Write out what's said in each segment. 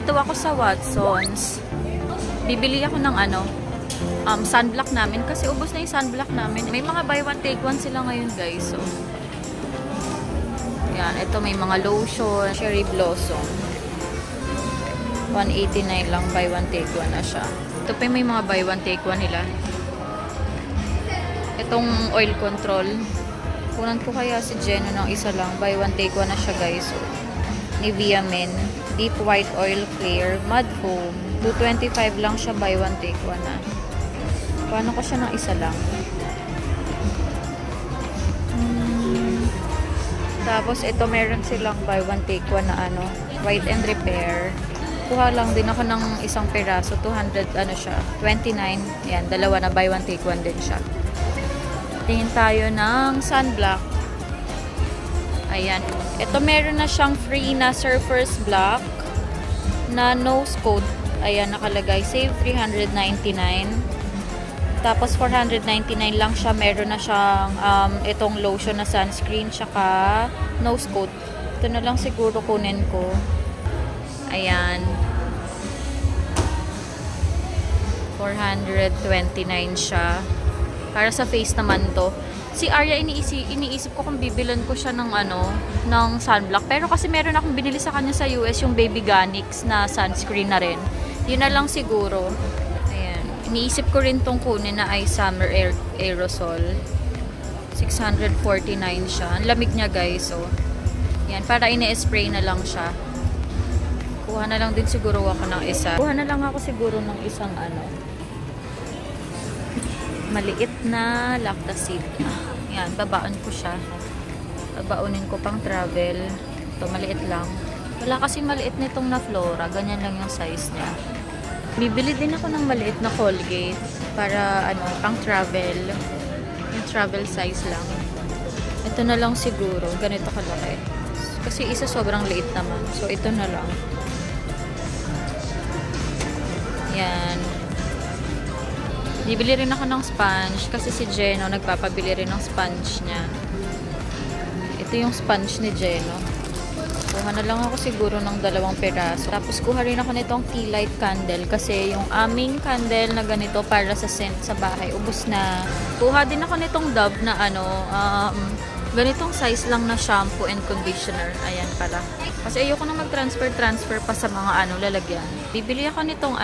Nandito ako sa Watsons. Bibili ako ng sunblock namin kasi ubos na yung sunblock namin. May mga buy one take one sila ngayon, guys. So, yan. Ito may mga lotion. Cherry Blossom. 189 lang. Buy one take one na siya. Ito pa may mga buy one take one nila. Itong oil control. Kunan ko kaya si Jenno ng isa lang. Buy one take one na siya, guys. So, Nivea Men. Deep White Oil Clear. Mud Foam. 225 lang siya. Buy one take one na. Paano ko siya ng isa lang? Tapos, ito meron silang buy one take one na White and Repair. Kuha lang din ako ng isang peraso. 200, siya. 29. Yan, dalawa na buy one take one din siya. Tingin tayo ng sunblock. Ayan. Ito meron na siyang free na Surfer's Block na nose coat. Ayan, nakalagay. Save 399. Tapos, 499 lang siya. Meron na siyang itong lotion na sunscreen tsaka nose coat. Ito na lang siguro kunin ko. Ayan. 429 siya. Para sa face naman to. Si Arya, iniisip ko kung bibilan ko siya ng ng sunblock. Pero kasi meron akong binili sa kanya sa US, yung Baby Ganix na sunscreen na rin. Yun na lang siguro. Iniisip ko rin tong kunin na ay Summer Aerosol. 649 siya. Ang lamig niya, guys. So, yan. Para ini-spray na lang siya. Kuha na lang din siguro ako ng isa. Kuha na lang ako siguro ng isang maliit na Lactacid. Yan. Babaan ko siya. Babaunin ko pang travel. Ito, maliit lang. Wala kasi maliit nitong na Flora. Ganyan lang yung size niya. Bibili din ako ng maliit na Colgate para pang travel. Yung travel size lang. Ito na lang siguro. Ganito kalaki. Kasi isa sobrang liit naman. So, ito na lang. Yan. Bibili rin ako ng sponge kasi si Jenno nagpapabili rin ng sponge niya. Ito yung sponge ni Jenno. Kuha na lang ako siguro ng 2 peraso. Tapos kuha rin ako nitong tea light candle kasi yung aming candle na ganito para sa scent sa bahay, ubos na. Kuha din ako nitong Dove na ganitong size lang na shampoo and conditioner. Ayan pala. Kasi ayoko na mag-transfer pa sa mga lalagyan. Bibili ako nitong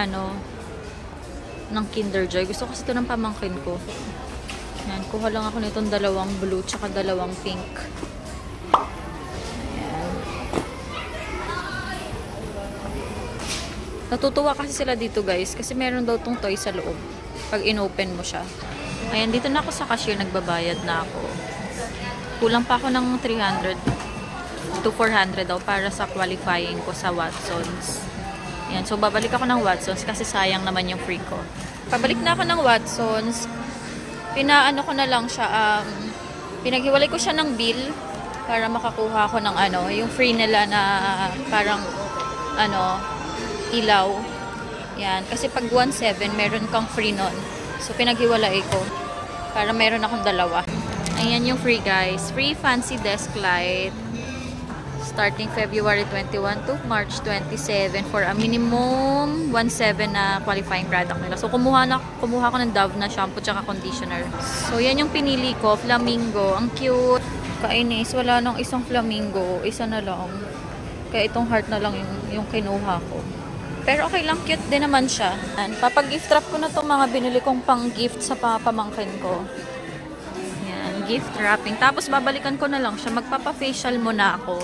ng Kinder Joy. Gusto kasi ito ng pamangkin ko. Ayan, kuha lang ako nitong 2 blue tsaka 2 pink. Natutuwa kasi sila dito, guys. Kasi meron daw tong toy sa loob. Pag inopen mo siya. Ayan, dito na ako sa cashier. Nagbabayad na ako. Kulang pa ako ng 300 to 400 daw para sa qualifying ko sa Watsons. Ayan, so babalik ako ng Watsons kasi sayang naman yung free ko. Pabalik na ako ng Watsons. Pinaano ko na lang siya. Pinaghiwalay ko siya ng bill para makakuha ako ng yung free nila na parang ilaw. Yan. Kasi pag 1.7, meron kang free nun. So, pinaghiwalay ko. Para meron akong 2. Ayan yung free, guys. Free Fancy Desk Light. Starting February 21 to March 27 for a minimum 1.7 na qualifying product nila. So, kumuha ko ng Dove na shampoo tsaka conditioner. So, yan yung pinili ko. Flamingo. Ang cute. Kainis. Wala nang isang flamingo. Isa na lang. Kaya itong heart na lang yung kinuha ko. Pero okay lang, cute din naman siya. Papag-gift wrap ko na itong mga binili kong pang-gift sa pamangkin ko. Yan, gift wrapping. Tapos babalikan ko na lang siya. Magpapa-facial muna ako.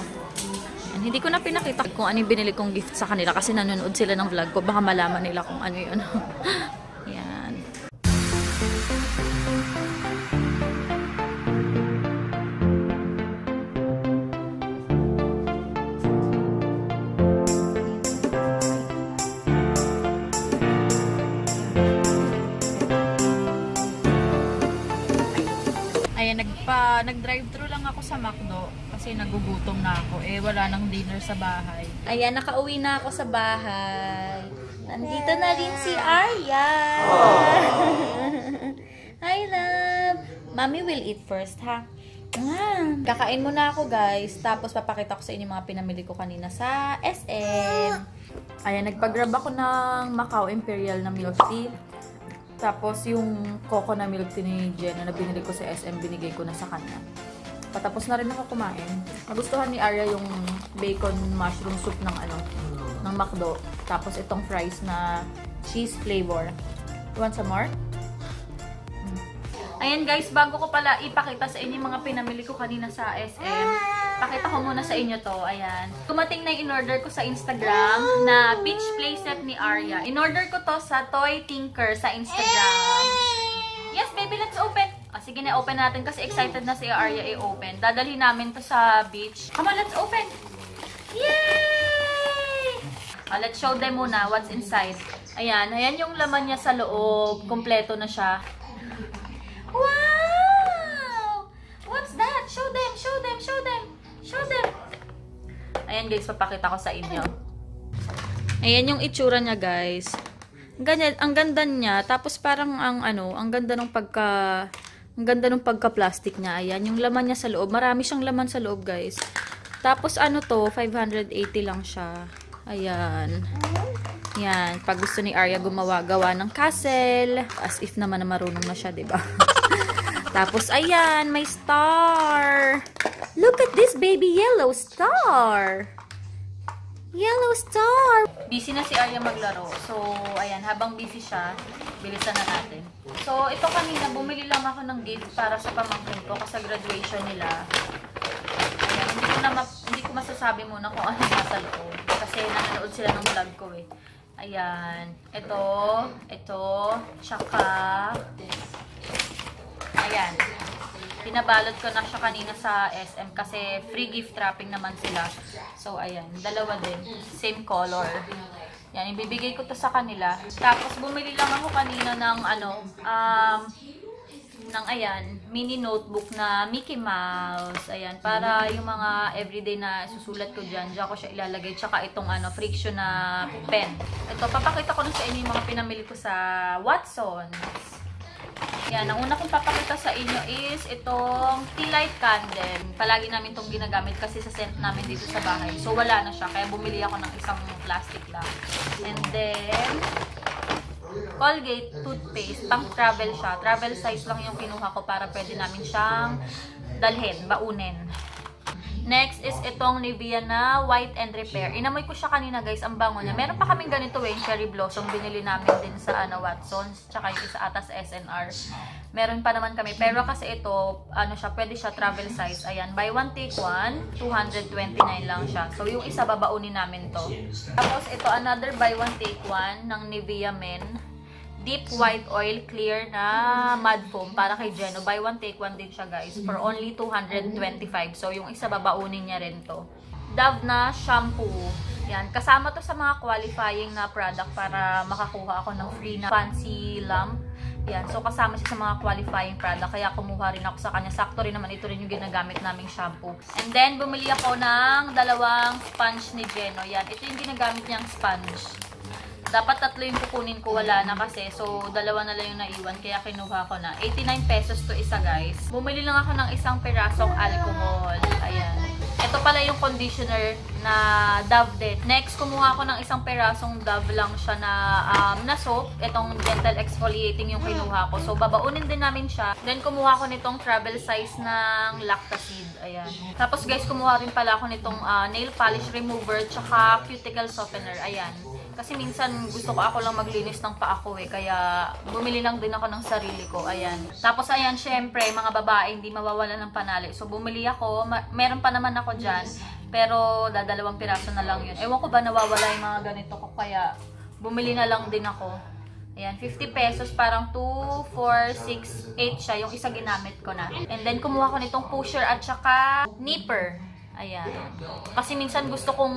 Yan, hindi ko na pinakita kung ano yung binili kong gift sa kanila kasi nanonood sila ng vlog ko. Baka malaman nila kung ano yun. Yan. Nag-drive-thru lang ako sa McDo kasi nagugutom na ako. Wala nang dinner sa bahay. Ayan, nakauwi na ako sa bahay. Nandito na rin si Arya. Hi, love. Mommy will eat first, ha? Kakain muna ako guys. Tapos papakita ko sa inyo mga pinamili ko kanina sa SM. Ayan, nagpag-grab ako ng Macau Imperial na milk tea. Tapos yung coco na milk tea ni Jenna na binili ko sa SM, binigay ko na sa kanya. Patapos na rin ako kumain. Nagustuhan ni Arya yung bacon mushroom soup ng McDo. Tapos itong fries na cheese flavor. You want some more? Ayan guys, bago ko pala ipakita sa inyo mga pinamili ko kanina sa SM, pakita ko muna sa inyo to. Ayan. Dumating na yung in-order ko sa Instagram na beach playset ni Arya. In-order ko to sa Toy Tinker sa Instagram. Yes, baby, let's open. Sige na, open natin kasi excited na si Arya i-open. Dadalhin namin to sa beach. Come on, let's open! Yay! Let's show them muna what's inside. Ayan, ayan yung laman niya sa loob. Kompleto na siya. Wow! What's that? Show them, show them, show them, show them. Ayan guys, papakita ko sa inyo. Ayan yung itsura niya guys. Ganyan, ang ganda niya. Tapos parang ang ganda ng pagka-plastic niya. Ayan, yung laman niya sa loob. Marami siyang laman sa loob guys. Tapos ano to, 580 lang siya. Ayan. Yan, pag gusto ni Arya gawa ng castle. As if naman na marunong na siya, 'di ba? Tapos ayan, may star. Look at this baby yellow star. Yellow star. Busy na si Arya maglaro. So, ayan, habang busy siya, bilisan na natin. So, ito kanina, bumili lang ako ng gift para sa pamangkin ko kasi graduation nila. Ayan, hindi ko masasabi muna kung ano nasa loob. Kasi nanonood sila ng vlog ko eh. Ayan. Ito, tsaka ayan. Pinabalot ko na siya kanina sa SM kasi free gift wrapping naman sila. So, ayan. Dalawa din. Same color. Yan, ibibigay ko to sa kanila. Tapos, bumili lang ako kanina ng ayan, mini notebook na Mickey Mouse. Ayan, para yung mga everyday na susulat ko dyan ko siya ilalagay. Tsaka itong friction na pen. Ito, papakita ko na sa inyo yung mga pinamili ko sa Watsons. Yan, ang una kong papakita sa inyo is itong tea light candle. Palagi namin itong ginagamit kasi sa scent namin dito sa bahay. So, wala na siya. Kaya bumili ako ng isang plastic lang. And then, Colgate toothpaste. Pang travel siya. Travel size lang yung kinuha ko para pwede namin siyang dalhin, baunin. Next is itong Nivea na White and Repair. Inamoy ko siya kanina guys, ang bango niya. Meron pa kaming ganito eh, Cherry Blossom. Binili namin din sa Watsons. Tsaka yung isa ata sa SNR. Meron pa naman kami. Pero kasi ito, pwede siya travel size. Ayan, buy one take one, 229 lang siya. So yung isa babaunin namin to. Tapos ito, another buy one take one ng Nivea Men. Deep White Oil Clear na mud foam para kay Jeno. Buy one take one din siya guys for only 225. So yung isa babaunin niya rin to. Dove na shampoo. Yan, kasama to sa mga qualifying na product para makakuha ako ng free na fancy lamp. Yan, so kasama siya sa mga qualifying product kaya kumuha rin ako sa kanya. Sakto rin naman, ito rin yung ginagamit naming shampoo. And then bumili ako ng dalawang sponge ni Jeno. Yan, ito yung ginagamit niyang sponge. Dapat tatlo yung kukunin ko, wala na kasi. So, dalawa na lang yung naiwan. Kaya kinuha ko na. 89 pesos to isa, guys. Bumili lang ako ng isang pirasong alcohol. Ayan. Ito pala yung conditioner na Dove din. Next, kumuha ko ng isang pirasong Dove lang siya na soap. Itong gentle exfoliating yung kinuha ko. So, babaunin din namin siya. Then, kumuha ko nitong travel size ng Lactacid. Ayan. Tapos, guys, kumuha rin pala ako nitong nail polish remover tsaka cuticle softener. Ayan. Kasi minsan gusto ko ako lang maglinis ng paa ko eh. Kaya bumili lang din ako ng sarili ko. Ayan. Tapos ayan, syempre, mga babae hindi mawawala ng panali. So bumili ako. Meron pa naman ako dyan. Pero dadalawang piraso na lang yun. Ewan ko ba nawawala yung mga ganito ko. Kaya bumili na lang din ako. Ayan, 50 pesos. Parang 2, 4, 6, 8 siya. Yung isa ginamit ko na. And then kumuha ko nitong pusher at saka nipper. Ayan. Kasi minsan gusto kong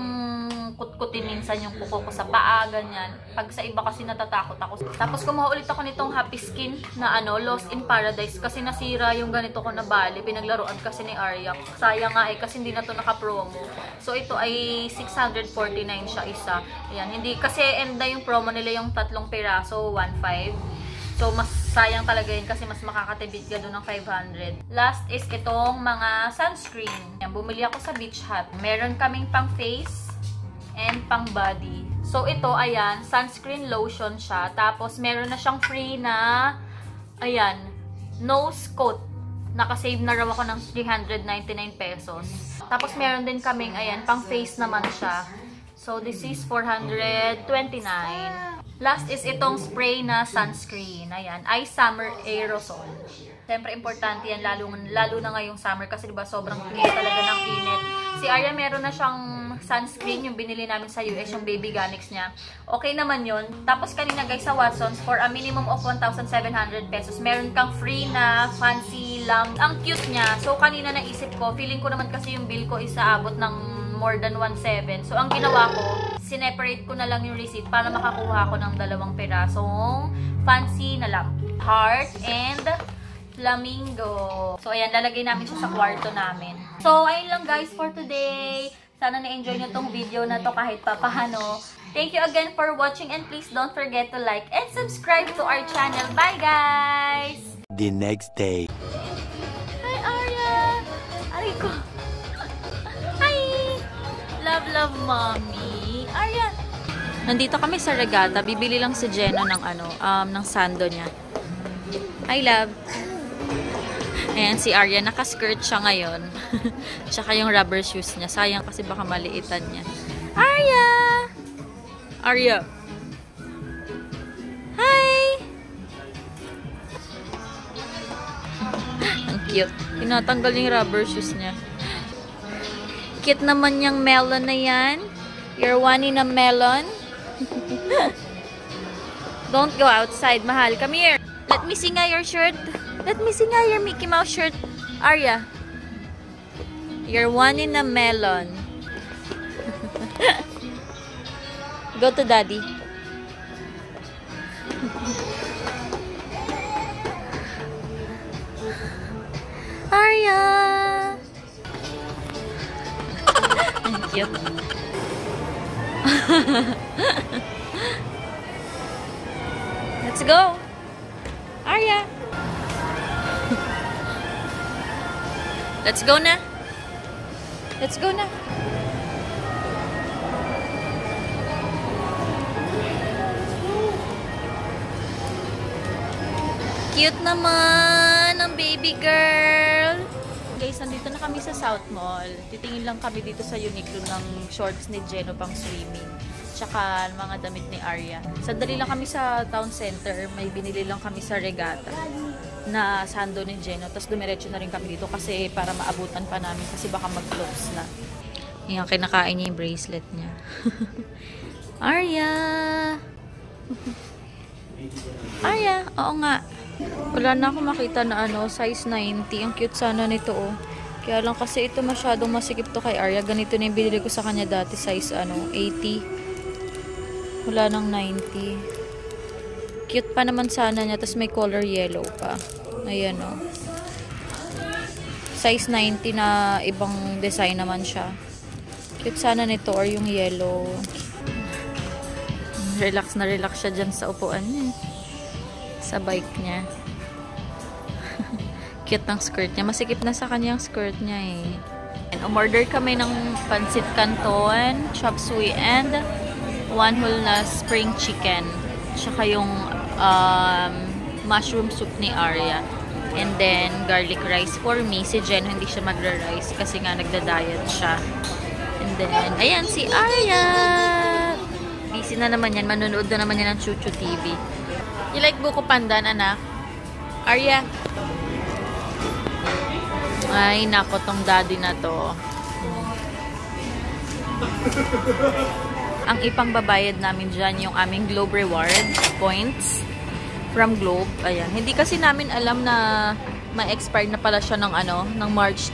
kutkutin minsan yung kuko ko sa paa, ganyan. Pag sa iba kasi natatakot ako. Tapos kumuha ulit ako nitong Happy Skin na Lost in Paradise kasi nasira yung ganito ko na bali. Pinaglaruan kasi ni Arya. Sayang nga eh kasi hindi na to naka-promo. So ito ay 649 siya isa. Ayan, hindi kasi enda yung promo nila yung tatlong piraso, 1.5. So mas sayang talaga yun kasi mas makakatibid ka doon ng 500. Last is itong mga sunscreen. Yan, bumili ako sa Beach Hut. Meron kaming pang face and pang body. So, ito, ayan, sunscreen lotion siya. Tapos, meron na siyang free na, ayan, nose coat. Nakasave na raw ako ng 399 pesos. Tapos, meron din kaming, ayan, pang face naman siya. So, this is 429. Last is itong spray na sunscreen. Ayan, Eye Summer Aerosol. Siyempre, importante yan, lalo na ngayong summer kasi diba sobrang init talaga ng init. Si Arya meron na siyang sunscreen, yung binili namin sa US, yung Baby Ganix niya. Okay naman yun. Tapos kanina guys sa Watsons, for a minimum of 1,700 pesos, meron kang free na fancy lamp. Ang cute niya. So kanina naisip ko, feeling ko naman kasi yung bill ko is aabot ng more than 1,700. So ang ginawa ko, sineparate ko na lang yung receipt para makakuha ko ng 2 pirasong fancy na lamp. Heart and flamingo. So, ayan, lalagay namin siya sa kwarto namin. So, ayun lang guys for today. Sana na-enjoy nyo tong video na to kahit papahano. Thank you again for watching and please don't forget to like and subscribe to our channel. Bye guys! The next day. Hi Arya! Aray ko! Hi! Love, love, mommy! Arya! Nandito kami sa Regatta. Bibili lang si Jenna ng ng sando niya. Hi, love! Ayan, si Arya, naka-skirt siya ngayon. Tsaka yung rubber shoes niya. Sayang kasi baka maliitan niya. Arya! Arya! Hi! Ang cute. Tinatanggal yung rubber shoes niya. Cute naman yung melon na yan. You're wanting a melon? Don't go outside, mahal. Come here. Let me see nga your shirt. Let me see nga your Mickey Mouse shirt. Arya. You're wanting a melon. Go to daddy. Arya. Ang cute. Let's go. Arya. Let's go na. Let's go na. Cute naman ang baby girl. Guys, nandito na kami sa South Mall. Titingin lang kami dito sa Uniqlo ng shorts ni Jeno pang swimming. Tsaka mga damit ni Arya. Sandali lang kami sa town center. May binili lang kami sa Regatta na sando ni Jeno. Tapos dumiretso na rin kami dito kasi para maabutan pa namin kasi baka mag-close na. Yung kinakain niya yung bracelet niya. Arya! Arya! Oo nga. Wala na ako makita na size 90. Ang cute sana nito oh. Kaya lang kasi ito masyadong masikip to kay Arya. Ganito na yung binili ko sa kanya dati. Size 80. Wala nang 90. Cute pa naman sana niya. Tapos may color yellow pa. Ayan o. Size 90 na ibang design naman siya. Cute sana nito or yung yellow. Relax na relax siya dyan sa upuan niya. Sa bike niya. Cute ng skirt niya. Masikip na sa kanyang skirt niya eh. And umorder kami ng pancit canton, chop suey, and one whole na spring chicken. Tsaka yung mushroom soup ni Arya. And then, garlic rice for me. Si Jen, hindi siya magra-rice kasi nga nagda-diet siya. And then, ayan si Arya! Busy na naman yan. Manonood na naman yan ng Chuchu TV. You like Buko Pandan, anak? Arya? Ay, nako tong daddy na to. Ang ipang babayad namin dyan yung aming Globe Rewards points from Globe. Ayan. Hindi kasi namin alam na ma-expire na pala siya ng ng March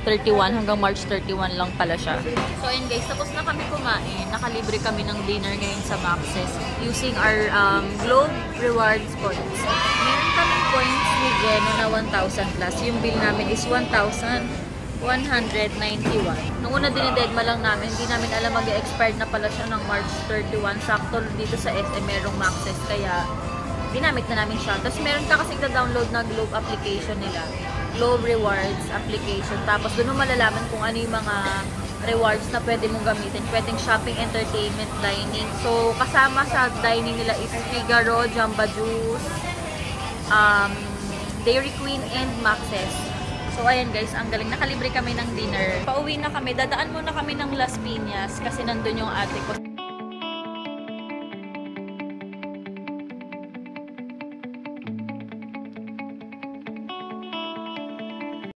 31 hanggang March 31 lang pala siya. So, ayun guys, tapos na kami kumain. Nakalibre kami ng dinner ngayon sa Max's using our Globe Rewards points. Meron kaming points ni Jeno na 1,000 plus. Yung bill namin is 1,191. Nung una dinidedma lang namin, hindi namin alam mag-expire na pala siya ng March 31. Sakto dito sa SM merong Max's, kaya ginamit na namin siya. Tapos meron ka kasing na-download na Globe application nila. Globe Rewards application. Tapos doon mo malalaman kung ano yung mga rewards na pwede mong gamitin. Pwedeng shopping, entertainment, dining. So, kasama sa dining nila is Figaro, Jamba Juice, Dairy Queen, and Max's. So, ayan guys, ang galing. Nakalibre kami ng dinner. Pauwi na kami. Dadaan muna kami ng Las Piñas kasi nandun yung ate ko.